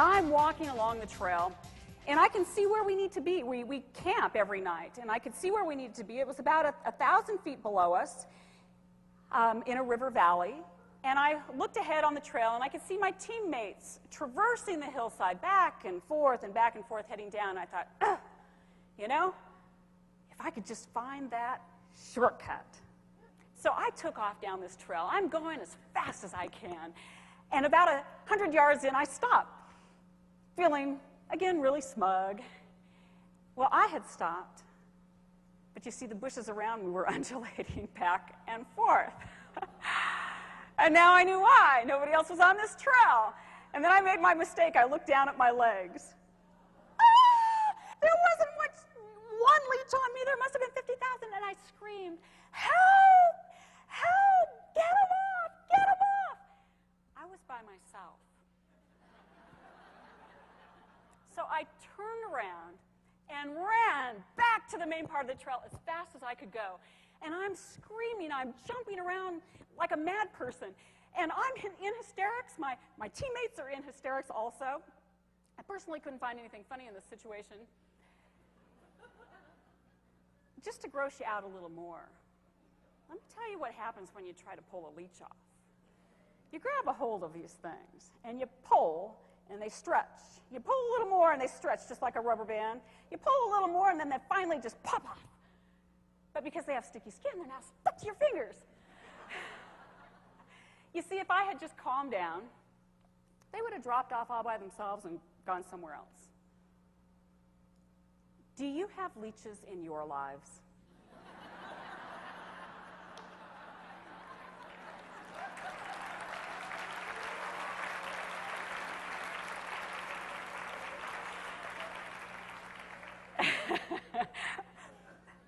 I'm walking along the trail, and I can see where we need to be. We camp every night, and I could see where we needed to be. It was about 1,000 feet below us in a river valley. And I looked ahead on the trail, and I could see my teammates traversing the hillside back and forth, heading down. And I thought, ugh, you know, if I could just find that shortcut. So I took off down this trail. I'm going as fast as I can. And about 100 yards in, I stopped, feeling, again, really smug. Well, I had stopped, but you see the bushes around me were undulating back and forth. And now I knew why. Nobody else was on this trail. And then I made my mistake. I looked down at my legs. Ah! There wasn't one leech on me. There must have been 50,000. And I screamed, help! Help! Get him off! Get him off! I was by myself. So I turned around and ran back to the main part of the trail as fast as I could go. And I'm screaming, I'm jumping around like a mad person. And I'm in hysterics. My teammates are in hysterics also. I personally couldn't find anything funny in this situation. Just to gross you out a little more, let me tell you what happens when you try to pull a leech off. You grab a hold of these things, and you pull, and they stretch. You pull a little more, and they stretch just like a rubber band. You pull a little more, and then they finally just pop off. But because they have sticky skin, they're now stuck to your fingers. You see, if I had just calmed down, they would have dropped off all by themselves and gone somewhere else. Do you have leeches in your lives?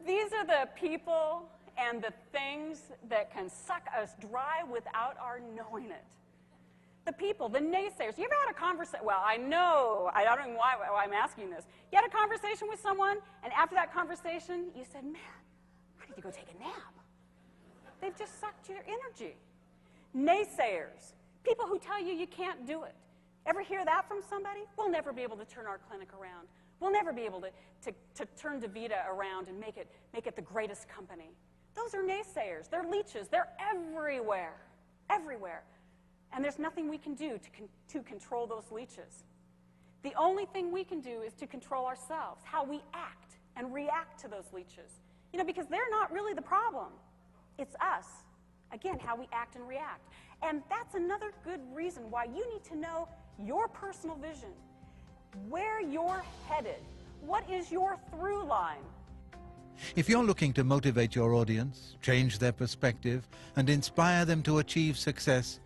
These are the people and the things that can suck us dry without our knowing it. The people, the naysayers. You ever had a conversation? Well, I don't know why I'm asking this. You had a conversation with someone, and after that conversation, you said, man, I need to go take a nap. They've just sucked your energy. Naysayers, people who tell you can't do it. Ever hear that from somebody? We'll never be able to turn our clinic around. We'll never be able to turn DaVita around and make it the greatest company. Those are naysayers. They're leeches. They're everywhere, everywhere. And there's nothing we can do to control those leeches. The only thing we can do is to control ourselves, how we act and react to those leeches. You know, because they're not really the problem. It's us. Again, how we act and react. And that's another good reason why you need to know your personal vision, where you're headed. What is your through line? If you're looking to motivate your audience, change their perspective, and inspire them to achieve success,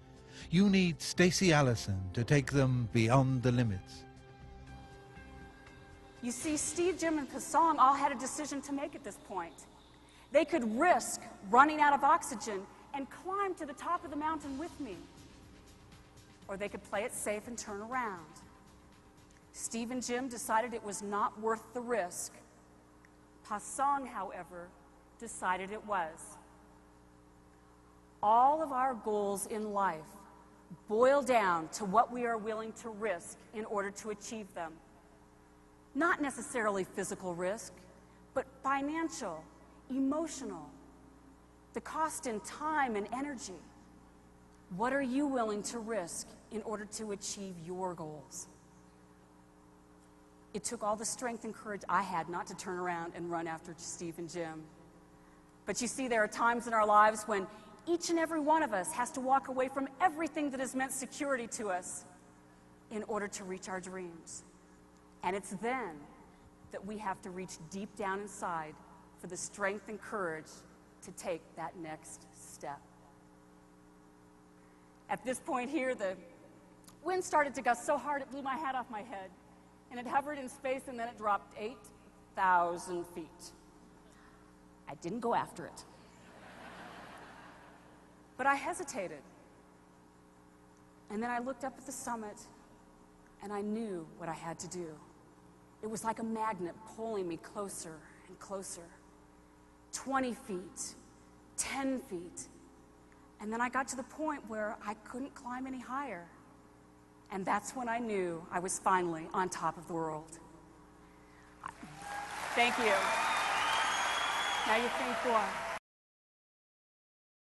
you need Stacy Allison to take them beyond the limits. You see, Steve, Jim, and Pasong all had a decision to make at this point. They could risk running out of oxygen and climb to the top of the mountain with me. Or they could play it safe and turn around. Steve and Jim decided it was not worth the risk. Pasong, however, decided it was. All of our goals in life boil down to what we are willing to risk in order to achieve them. Not necessarily physical risk, but financial, emotional, the cost in time and energy. What are you willing to risk in order to achieve your goals? It took all the strength and courage I had not to turn around and run after Steve and Jim. But you see, there are times in our lives when each and every one of us has to walk away from everything that has meant security to us in order to reach our dreams. And it's then that we have to reach deep down inside for the strength and courage to take that next step. At this point here, the wind started to gust so hard it blew my hat off my head. And it hovered in space, and then it dropped 8,000 feet. I didn't go after it. But I hesitated. And then I looked up at the summit, and I knew what I had to do. It was like a magnet pulling me closer and closer. 20 feet, 10 feet. And then I got to the point where I couldn't climb any higher. And that's when I knew I was finally on top of the world. Thank you. Now you think what?